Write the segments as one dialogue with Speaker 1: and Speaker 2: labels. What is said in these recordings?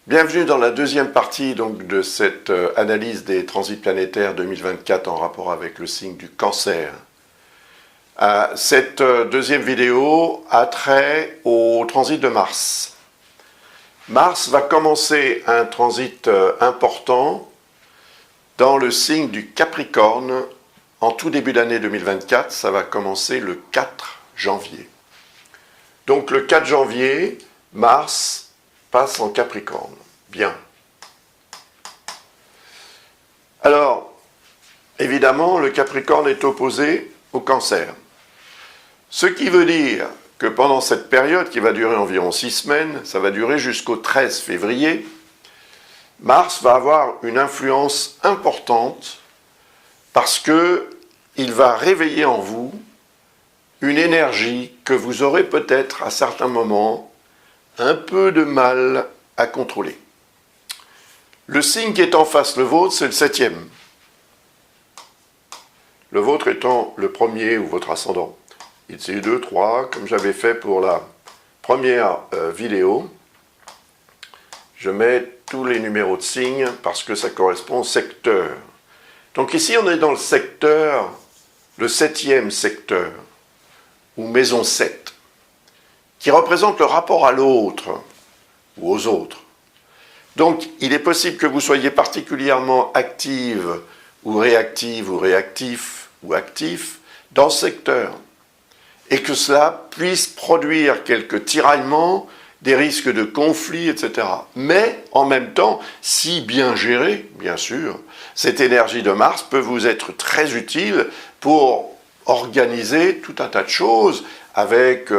Speaker 1: Bienvenue dans la deuxième partie donc, de cette analyse des transits planétaires 2024 en rapport avec le signe du Cancer. Cette deuxième vidéo a trait au transit de Mars. Mars va commencer un transit important dans le signe du Capricorne en tout début d'année 2024. Ça va commencer le 4 janvier. Donc le 4 janvier, Mars passe en Capricorne. Bien. Alors, évidemment, le Capricorne est opposé au Cancer. Ce qui veut dire que pendant cette période, qui va durer environ 6 semaines, ça va durer jusqu'au 13 février, Mars va avoir une influence importante parce qu'il va réveiller en vous une énergie que vous aurez peut-être à certains moments un peu de mal à contrôler. Le signe qui est en face, le vôtre, c'est le 7e. Le vôtre étant le premier ou votre ascendant. Ici 2, 3, comme j'avais fait pour la première vidéo. Je mets tous les numéros de signes parce que ça correspond au secteur. Donc ici, on est dans le secteur, le 7e secteur, ou maison 7. Qui représente le rapport à l'autre ou aux autres. Donc, il est possible que vous soyez particulièrement active ou réactif ou actif dans ce secteur et que cela puisse produire quelques tiraillements, des risques de conflits, etc. Mais, en même temps, si bien géré, bien sûr, cette énergie de Mars peut vous être très utile pour organiser tout un tas de choses avec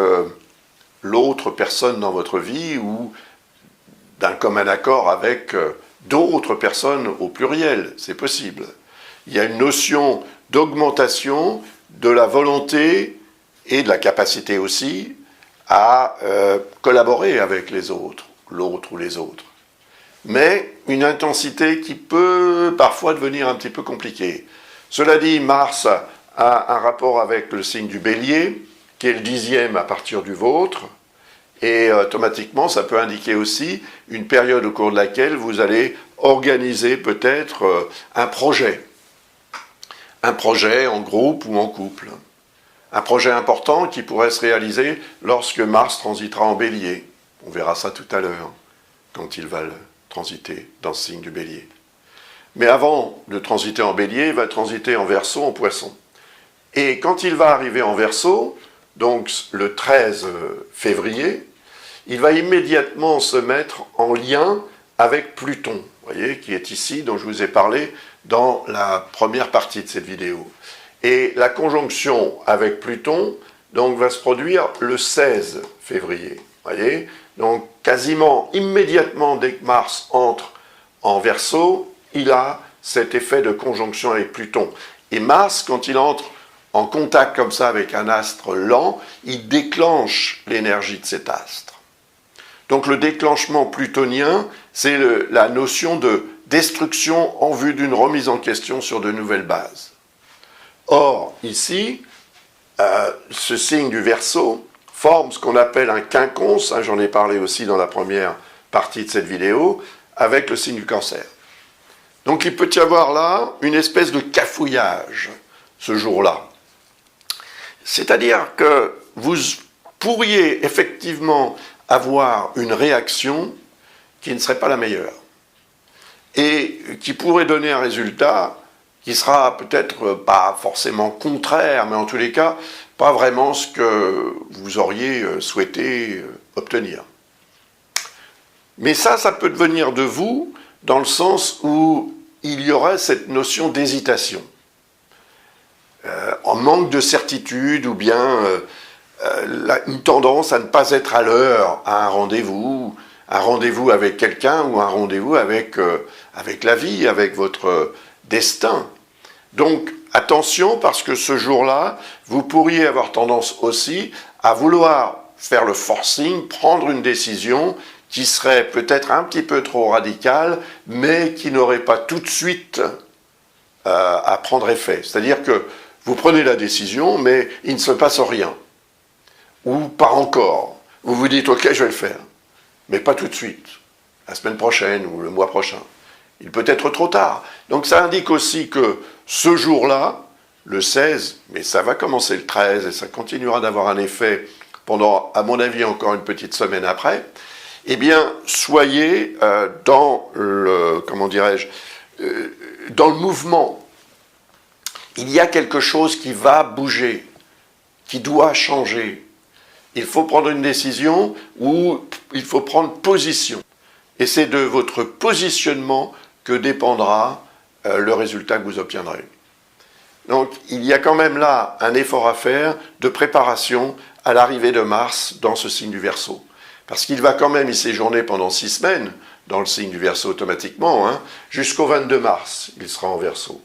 Speaker 1: l'autre personne dans votre vie ou d'un commun accord avec d'autres personnes au pluriel, c'est possible. Il y a une notion d'augmentation de la volonté et de la capacité aussi à collaborer avec les autres, l'autre ou les autres. Mais une intensité qui peut parfois devenir un petit peu compliquée. Cela dit, Mars a un rapport avec le signe du Bélier, qui est le 10e à partir du vôtre, et automatiquement, ça peut indiquer aussi une période au cours de laquelle vous allez organiser peut-être un projet en groupe ou en couple. Un projet important qui pourrait se réaliser lorsque Mars transitera en Bélier. On verra ça tout à l'heure, quand il va transiter dans le signe du Bélier. Mais avant de transiter en Bélier, il va transiter en Verseau, en Poisson. Et quand il va arriver en Verseau, donc le 13 février, il va immédiatement se mettre en lien avec Pluton, vous voyez, qui est ici, dont je vous ai parlé dans la première partie de cette vidéo. Et la conjonction avec Pluton donc, va se produire le 16 février, voyez. Donc quasiment immédiatement dès que Mars entre en Verseau, il a cet effet de conjonction avec Pluton. Et Mars, quand il entre en contact comme ça avec un astre lent, il déclenche l'énergie de cet astre. Donc le déclenchement plutonien, c'est la notion de destruction en vue d'une remise en question sur de nouvelles bases. Or, ici, ce signe du Verseau forme ce qu'on appelle un quinconce, j'en ai parlé aussi dans la première partie de cette vidéo, avec le signe du Cancer. Donc il peut y avoir là une espèce de cafouillage, ce jour-là. C'est-à-dire que vous pourriez effectivement avoir une réaction qui ne serait pas la meilleure et qui pourrait donner un résultat qui sera peut-être pas forcément contraire, mais en tous les cas, pas vraiment ce que vous auriez souhaité obtenir. Mais ça peut devenir de vous dans le sens où il y aurait cette notion d'hésitation. En manque de certitude ou bien une tendance à ne pas être à l'heure à un rendez-vous avec quelqu'un ou un rendez-vous avec la vie, avec votre destin. Donc attention parce que ce jour-là, vous pourriez avoir tendance aussi à vouloir faire le forcing, prendre une décision qui serait peut-être un petit peu trop radicale, mais qui n'aurait pas tout de suite à prendre effet. C'est-à-dire que vous prenez la décision, mais il ne se passe rien. Ou pas encore. Vous vous dites, ok, je vais le faire. Mais pas tout de suite. la semaine prochaine ou le mois prochain. Il peut être trop tard. Donc ça indique aussi que ce jour-là, le 16, mais ça va commencer le 13 et ça continuera d'avoir un effet pendant, à mon avis, encore une petite semaine après, eh bien, soyez dans le, comment dirais-je, dans le mouvement. Il y a quelque chose qui va bouger, qui doit changer. Il faut prendre une décision ou il faut prendre position. Et c'est de votre positionnement que dépendra le résultat que vous obtiendrez. Donc, il y a quand même là un effort à faire de préparation à l'arrivée de Mars dans ce signe du Verseau. Parce qu'il va quand même y séjourner pendant 6 semaines dans le signe du Verseau automatiquement, hein, jusqu'au 22 mars, il sera en Verseau.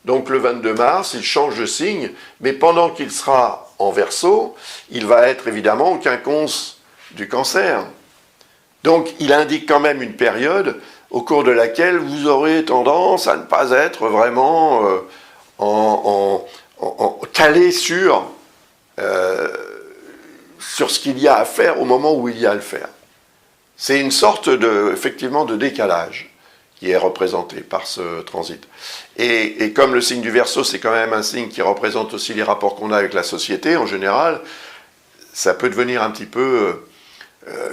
Speaker 1: Donc le 22 mars, il change de signe, mais pendant qu'il sera en Verseau, il va être évidemment au quinconce du Cancer. Donc il indique quand même une période au cours de laquelle vous aurez tendance à ne pas être vraiment calé sur ce qu'il y a à faire au moment où il y a à le faire. C'est une sorte effectivement de décalage qui est représenté par ce transit. Et comme le signe du Verseau, c'est quand même un signe qui représente aussi les rapports qu'on a avec la société en général, ça peut devenir un petit peu,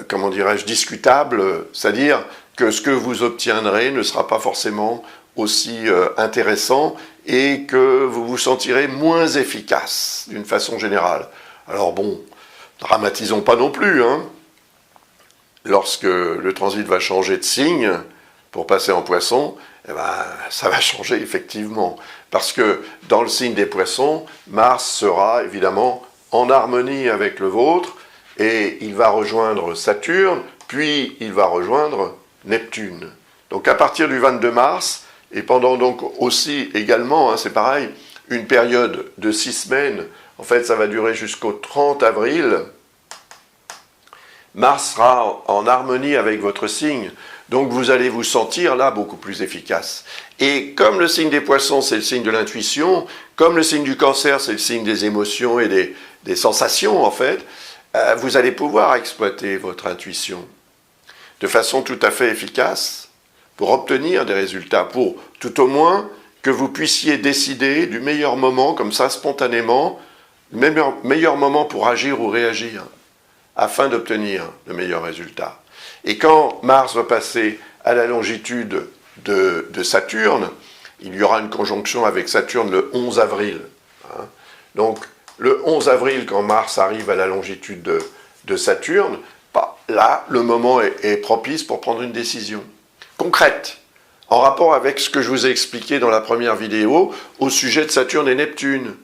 Speaker 1: comment dirais-je, discutable, c'est-à-dire que ce que vous obtiendrez ne sera pas forcément aussi intéressant et que vous vous sentirez moins efficace d'une façon générale. Alors bon, dramatisons pas non plus, hein. Lorsque le transit va changer de signe pour passer en Poisson, eh ben, ça va changer effectivement. Parce que dans le signe des Poissons, Mars sera évidemment en harmonie avec le vôtre et il va rejoindre Saturne, puis il va rejoindre Neptune. Donc à partir du 22 mars, et pendant donc aussi également, hein, c'est pareil, une période de 6 semaines, en fait ça va durer jusqu'au 30 avril, Mars sera en harmonie avec votre signe, donc vous allez vous sentir là beaucoup plus efficace. Et comme le signe des Poissons, c'est le signe de l'intuition, comme le signe du Cancer, c'est le signe des émotions et des sensations en fait, vous allez pouvoir exploiter votre intuition de façon tout à fait efficace pour obtenir des résultats, pour tout au moins que vous puissiez décider du meilleur moment, comme ça spontanément, le meilleur moment pour agir ou réagir, afin d'obtenir le meilleur résultat. Et quand Mars va passer à la longitude de Saturne, il y aura une conjonction avec Saturne le 11 avril. Hein. Donc, le 11 avril, quand Mars arrive à la longitude de Saturne, là, le moment est propice pour prendre une décision concrète, en rapport avec ce que je vous ai expliqué dans la première vidéo au sujet de Saturne et Neptune,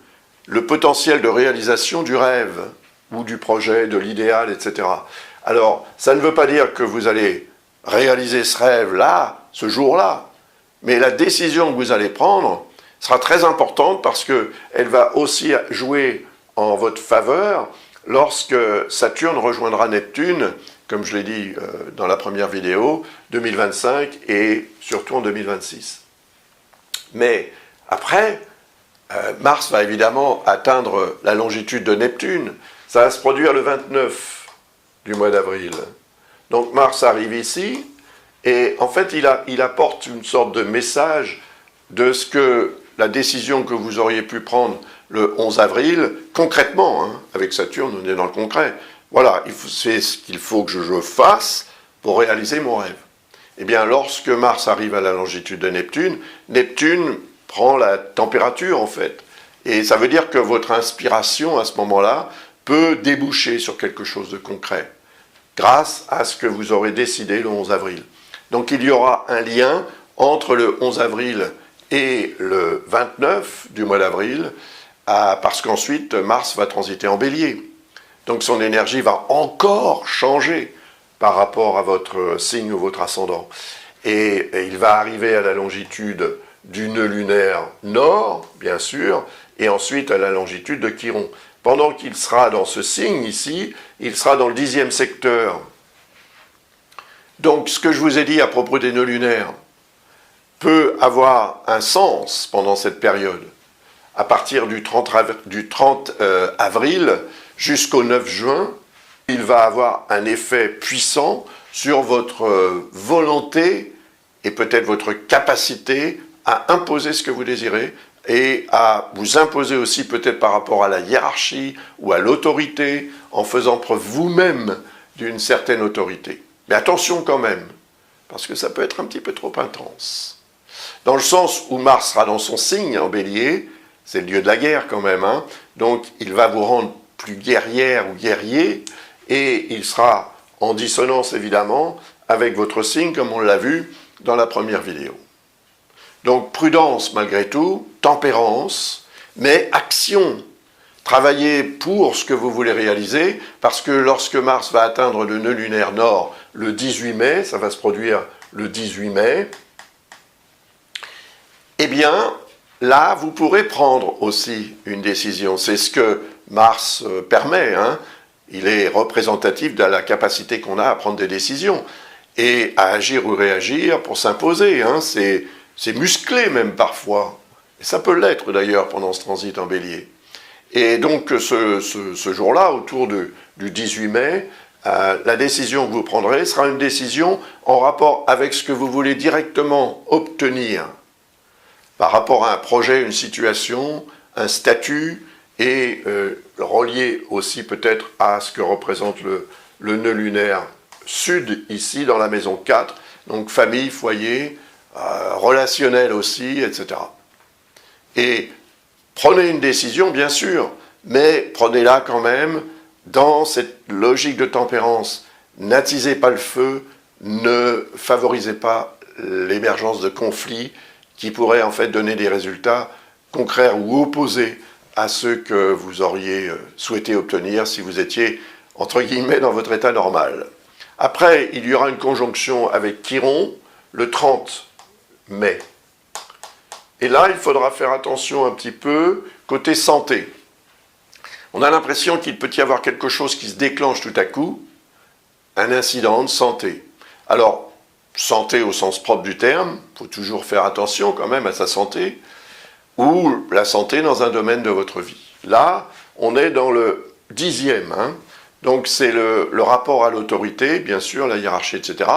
Speaker 1: le potentiel de réalisation du rêve, ou du projet, de l'idéal, etc. Alors, ça ne veut pas dire que vous allez réaliser ce rêve-là, ce jour-là, mais la décision que vous allez prendre sera très importante parce qu'elle va aussi jouer en votre faveur lorsque Saturne rejoindra Neptune, comme je l'ai dit dans la première vidéo, 2025 et surtout en 2026. Mais après, Mars va évidemment atteindre la longitude de Neptune. Ça va se produire le 29 du mois d'avril. Donc Mars arrive ici, et en fait il apporte une sorte de message de ce que la décision que vous auriez pu prendre le 11 avril, concrètement, hein, avec Saturne, on est dans le concret. Voilà, c'est ce qu'il faut que je fasse pour réaliser mon rêve. Eh bien, lorsque Mars arrive à la longitude de Neptune, Neptune prend la température, en fait. Et ça veut dire que votre inspiration, à ce moment-là, peut déboucher sur quelque chose de concret, grâce à ce que vous aurez décidé le 11 avril. Donc il y aura un lien entre le 11 avril et le 29 du mois d'avril, parce qu'ensuite Mars va transiter en Bélier. Donc son énergie va encore changer par rapport à votre signe ou votre ascendant. Et il va arriver à la longitude du nœud lunaire nord, bien sûr, et ensuite à la longitude de Chiron. Pendant qu'il sera dans ce signe ici, il sera dans le 10e secteur. Donc ce que je vous ai dit à propos des nœuds lunaires peut avoir un sens pendant cette période. À partir du 30 avril jusqu'au 9 juin, il va avoir un effet puissant sur votre volonté et peut-être votre capacité à imposer ce que vous désirez et à vous imposer aussi peut-être par rapport à la hiérarchie ou à l'autorité en faisant preuve vous-même d'une certaine autorité. Mais attention quand même, parce que ça peut être un petit peu trop intense. Dans le sens où Mars sera dans son signe en Bélier, c'est le lieu de la guerre quand même, hein, donc il va vous rendre plus guerrière ou guerrier, et il sera en dissonance évidemment avec votre signe, comme on l'a vu dans la première vidéo. Donc prudence malgré tout, tempérance, mais action. Travaillez pour ce que vous voulez réaliser, parce que lorsque Mars va atteindre le nœud lunaire nord le 18 mai, ça va se produire le 18 mai, eh bien, là, vous pourrez prendre aussi une décision. C'est ce que Mars permet, hein. Il est représentatif de la capacité qu'on a à prendre des décisions et à agir ou réagir pour s'imposer, hein. C'est musclé même parfois. Et ça peut l'être d'ailleurs pendant ce transit en Bélier. Et donc ce jour-là, autour du 18 mai, la décision que vous prendrez sera une décision en rapport avec ce que vous voulez directement obtenir par rapport à un projet, une situation, un statut, et relié aussi peut-être à ce que représente le nœud lunaire sud, ici, dans la maison 4, donc famille, foyer, relationnel aussi, etc. Et prenez une décision, bien sûr, mais prenez-la quand même dans cette logique de tempérance. N'attisez pas le feu, ne favorisez pas l'émergence de conflits qui pourraient en fait donner des résultats contraires ou opposés à ceux que vous auriez souhaité obtenir si vous étiez, entre guillemets, dans votre état normal. Après, il y aura une conjonction avec Chiron le 30 mai. Et là, il faudra faire attention un petit peu côté santé. On a l'impression qu'il peut y avoir quelque chose qui se déclenche tout à coup, un incident de santé. Alors, santé au sens propre du terme, il faut toujours faire attention quand même à sa santé, ou la santé dans un domaine de votre vie. Là, on est dans le 10e, hein. Donc c'est le rapport à l'autorité, bien sûr, la hiérarchie, etc.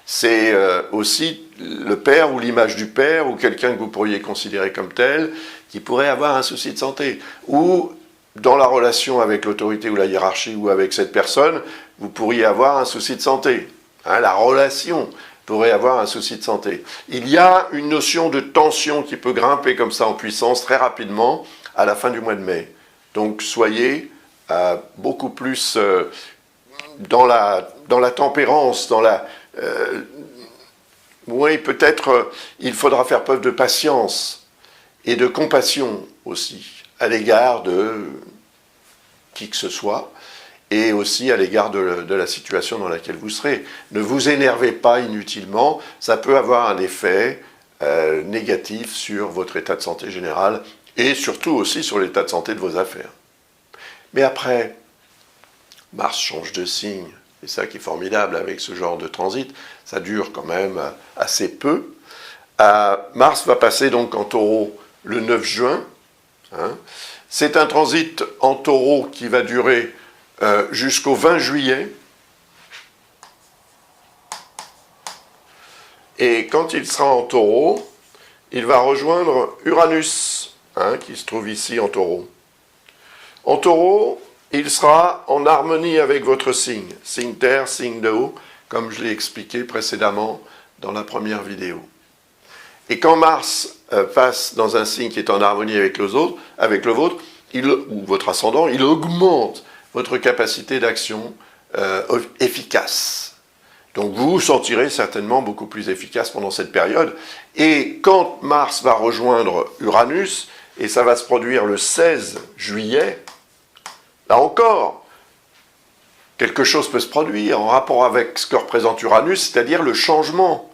Speaker 1: C'est aussi le père ou l'image du père, ou quelqu'un que vous pourriez considérer comme tel, qui pourrait avoir un souci de santé. Ou dans la relation avec l'autorité ou la hiérarchie, ou avec cette personne, vous pourriez avoir un souci de santé. Hein, la relation pourrait avoir un souci de santé. Il y a une notion de tension qui peut grimper comme ça en puissance très rapidement à la fin du mois de mai. Donc soyez beaucoup plus dans la tempérance, dans la... oui, peut-être il faudra faire preuve de patience et de compassion aussi à l'égard de qui que ce soit, et aussi à l'égard de la situation dans laquelle vous serez. Ne vous énervez pas inutilement, ça peut avoir un effet négatif sur votre état de santé général, et surtout aussi sur l'état de santé de vos affaires. Mais après, Mars change de signe, c'est ça qui est formidable avec ce genre de transit, ça dure quand même assez peu. Mars va passer donc en Taureau le 9 juin, hein. C'est un transit en Taureau qui va durer jusqu'au 20 juillet. Et quand il sera en Taureau, il va rejoindre Uranus, hein, qui se trouve ici en Taureau. En Taureau, il sera en harmonie avec votre signe, signe terre, signe d'eau, comme je l'ai expliqué précédemment dans la première vidéo. Et quand Mars passe dans un signe qui est en harmonie avec le vôtre, ou votre ascendant, il augmente votre capacité d'action efficace. Donc vous vous sentirez certainement beaucoup plus efficace pendant cette période. Et quand Mars va rejoindre Uranus, et ça va se produire le 16 juillet, là encore, quelque chose peut se produire en rapport avec ce que représente Uranus, c'est-à-dire le changement.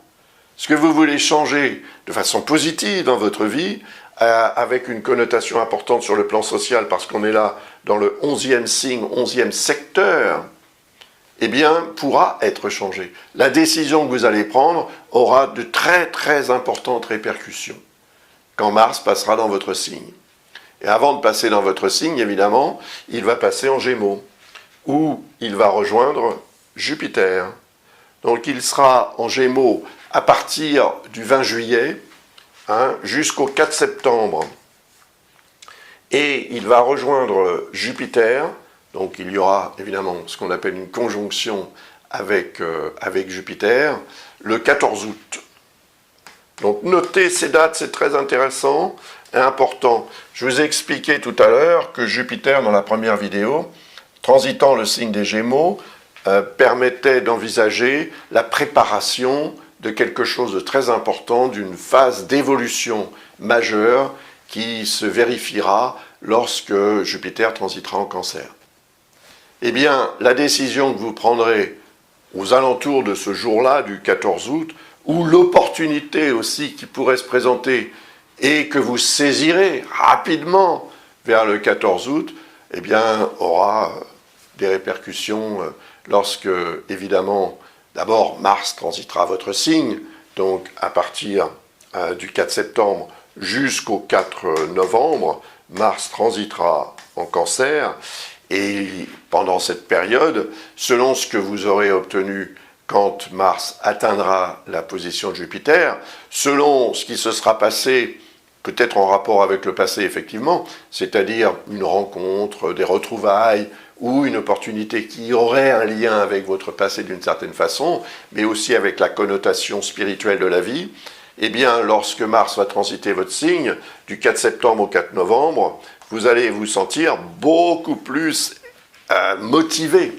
Speaker 1: Ce que vous voulez changer de façon positive dans votre vie, avec une connotation importante sur le plan social, parce qu'on est là dans le 11e signe, 11e secteur, eh bien, pourra être changé. La décision que vous allez prendre aura de très très importantes répercussions quand Mars passera dans votre signe. Et avant de passer dans votre signe, évidemment, il va passer en Gémeaux, où il va rejoindre Jupiter. Donc il sera en Gémeaux à partir du 20 juillet jusqu'au 4 septembre. Et il va rejoindre Jupiter. Donc il y aura évidemment ce qu'on appelle une conjonction avec Jupiter le 14 août. Donc notez ces dates, c'est très intéressant et important. Je vous ai expliqué tout à l'heure que Jupiter, dans la première vidéo, transitant le signe des Gémeaux, permettait d'envisager la préparation de quelque chose de très important, d'une phase d'évolution majeure qui se vérifiera lorsque Jupiter transitera en Cancer. Eh bien, la décision que vous prendrez aux alentours de ce jour-là, du 14 août, ou l'opportunité aussi qui pourrait se présenter et que vous saisirez rapidement vers le 14 août, eh bien, aura des répercussions lorsque, évidemment, d'abord Mars transitera votre signe, donc à partir du 4 septembre jusqu'au 4 novembre, Mars transitera en Cancer, et pendant cette période, selon ce que vous aurez obtenu quand Mars atteindra la position de Jupiter, selon ce qui se sera passé, peut-être en rapport avec le passé effectivement, c'est-à-dire une rencontre, des retrouvailles, ou une opportunité qui aurait un lien avec votre passé d'une certaine façon, mais aussi avec la connotation spirituelle de la vie, eh bien, lorsque Mars va transiter votre signe, du 4 septembre au 4 novembre, vous allez vous sentir beaucoup plus motivé.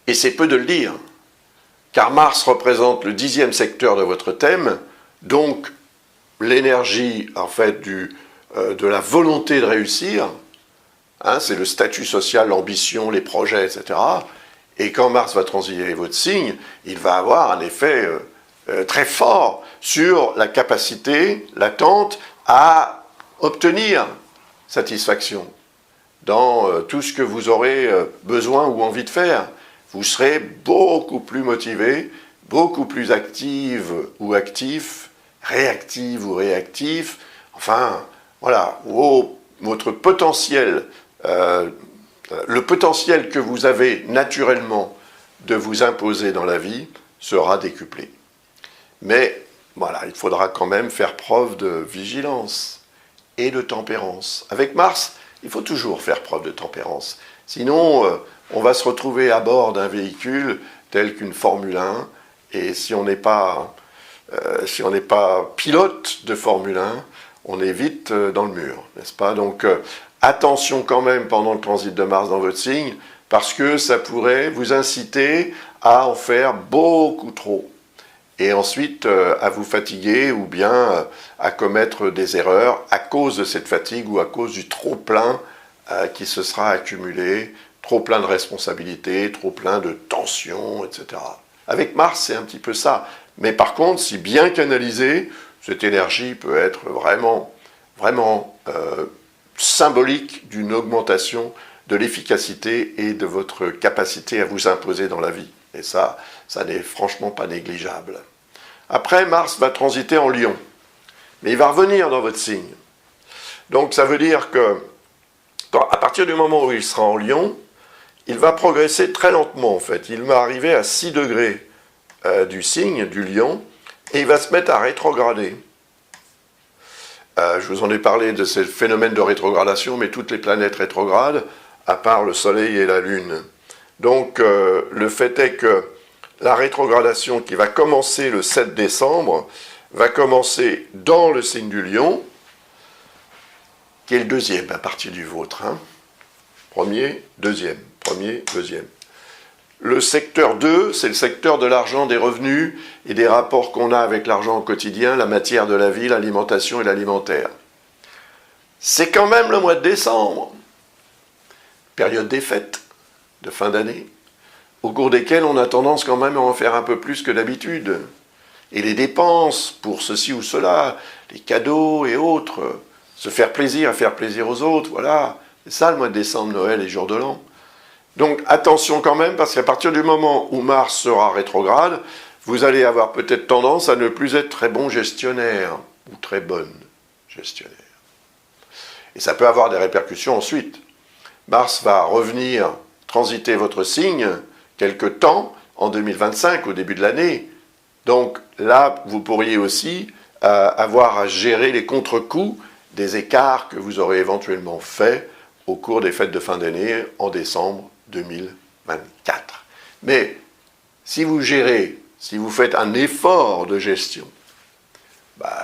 Speaker 1: Et c'est peu de le dire, car Mars représente le 10e secteur de votre thème, donc l'énergie, en fait, de la volonté de réussir, c'est le statut social, l'ambition, les projets, etc. Et quand Mars va transiter votre signe, il va avoir un effet très fort sur la capacité latente à obtenir satisfaction dans tout ce que vous aurez besoin ou envie de faire. Vous serez beaucoup plus motivé, beaucoup plus active ou actif, réactive ou réactif. Enfin, voilà, votre potentiel, le potentiel que vous avez naturellement de vous imposer dans la vie sera décuplé. Mais voilà, il faudra quand même faire preuve de vigilance et de tempérance. Avec Mars, il faut toujours faire preuve de tempérance. Sinon, on va se retrouver à bord d'un véhicule tel qu'une Formule 1, et si on n'est pas pilote de Formule 1, on est vite dans le mur, n'est-ce pas? Donc, attention quand même pendant le transit de Mars dans votre signe, parce que ça pourrait vous inciter à en faire beaucoup trop. Et ensuite à vous fatiguer ou bien à commettre des erreurs à cause de cette fatigue ou à cause du trop-plein qui se sera accumulé, trop-plein de responsabilités, trop-plein de tensions, etc. Avec Mars, c'est un petit peu ça. Mais par contre, si bien canalisé, cette énergie peut être vraiment, vraiment symbolique d'une augmentation de l'efficacité et de votre capacité à vous imposer dans la vie. Et ça n'est franchement pas négligeable. Après, Mars va transiter en Lion. Mais il va revenir dans votre signe. Donc ça veut dire que, à partir du moment où il sera en Lion, il va progresser très lentement en fait. Il va arriver à 6 degrés du signe, du Lion, et il va se mettre à rétrograder. Je vous en ai parlé de ce phénomène de rétrogradation, mais toutes les planètes rétrogradent, à part le Soleil et la Lune. Donc le fait est que la rétrogradation qui va commencer le 7 décembre va commencer dans le signe du Lion, qui est le deuxième à partir du vôtre. Premier, deuxième. Premier, deuxième. Le secteur 2, c'est le secteur de l'argent, des revenus et des rapports qu'on a avec l'argent au quotidien, la matière de la vie, l'alimentation et l'alimentaire. C'est quand même le mois de décembre, période des fêtes de fin d'année, au cours desquelles on a tendance quand même à en faire un peu plus que d'habitude. Et les dépenses pour ceci ou cela, les cadeaux et autres, se faire plaisir aux autres, voilà. C'est ça le mois de décembre, Noël et jour de l'an. Donc attention quand même, parce qu'à partir du moment où Mars sera rétrograde, vous allez avoir peut-être tendance à ne plus être très bon gestionnaire, ou très bonne gestionnaire. Et ça peut avoir des répercussions ensuite. Mars va revenir transiter votre signe quelque temps en 2025, au début de l'année. Donc là, vous pourriez aussi avoir à gérer les contre-coups des écarts que vous aurez éventuellement faits au cours des fêtes de fin d'année en décembre 2024. Mais si vous gérez, si vous faites un effort de gestion,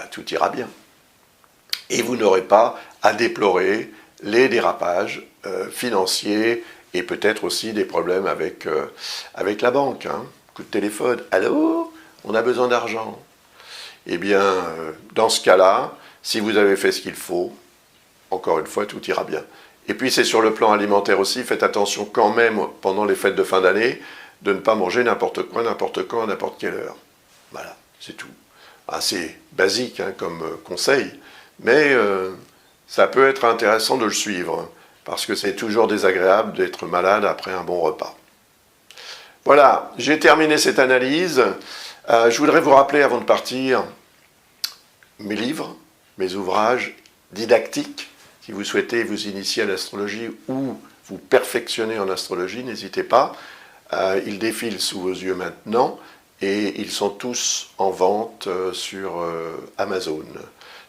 Speaker 1: tout ira bien. Et vous n'aurez pas à déplorer les dérapages financiers et peut-être aussi des problèmes avec la banque. Hein. Coup de téléphone, allô, on a besoin d'argent. Eh bien, dans ce cas-là, si vous avez fait ce qu'il faut, encore une fois, tout ira bien. Et puis c'est sur le plan alimentaire aussi, faites attention quand même, pendant les fêtes de fin d'année, de ne pas manger n'importe quoi, n'importe quand, à n'importe quelle heure. Voilà, c'est tout. C'est basique hein, comme conseil, mais ça peut être intéressant de le suivre, parce que c'est toujours désagréable d'être malade après un bon repas. Voilà, j'ai terminé cette analyse. Je voudrais vous rappeler avant de partir mes livres, mes ouvrages didactiques. Si vous souhaitez vous initier à l'astrologie ou vous perfectionner en astrologie, n'hésitez pas. Ils défilent sous vos yeux maintenant et ils sont tous en vente sur Amazon.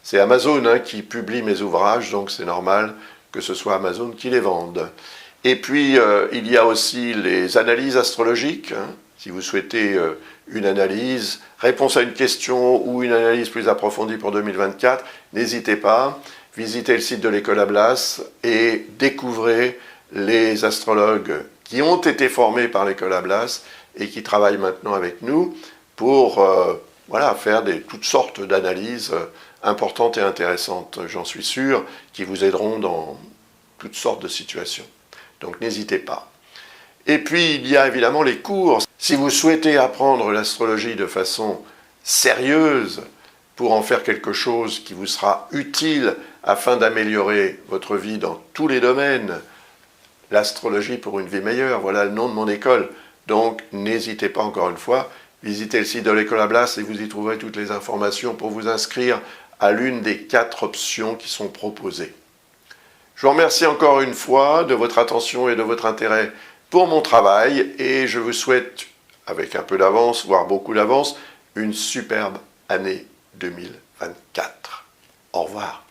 Speaker 1: C'est Amazon hein, qui publie mes ouvrages, donc c'est normal que ce soit Amazon qui les vende. Et puis, il y a aussi les analyses astrologiques. Hein. Si vous souhaitez une analyse, réponse à une question ou une analyse plus approfondie pour 2024, n'hésitez pas. Visitez le site de l'École Ablas et découvrez les astrologues qui ont été formés par l'École Ablas et qui travaillent maintenant avec nous pour faire toutes sortes d'analyses importantes et intéressantes, j'en suis sûr, qui vous aideront dans toutes sortes de situations. Donc n'hésitez pas. Et puis il y a évidemment les cours. Si vous souhaitez apprendre l'astrologie de façon sérieuse pour en faire quelque chose qui vous sera utile afin d'améliorer votre vie dans tous les domaines, l'astrologie pour une vie meilleure, voilà le nom de mon école. Donc n'hésitez pas encore une fois, visitez le site de l'École Ablas et vous y trouverez toutes les informations pour vous inscrire à l'une des 4 options qui sont proposées. Je vous remercie encore une fois de votre attention et de votre intérêt pour mon travail et je vous souhaite, avec un peu d'avance, voire beaucoup d'avance, une superbe année 2024. Au revoir.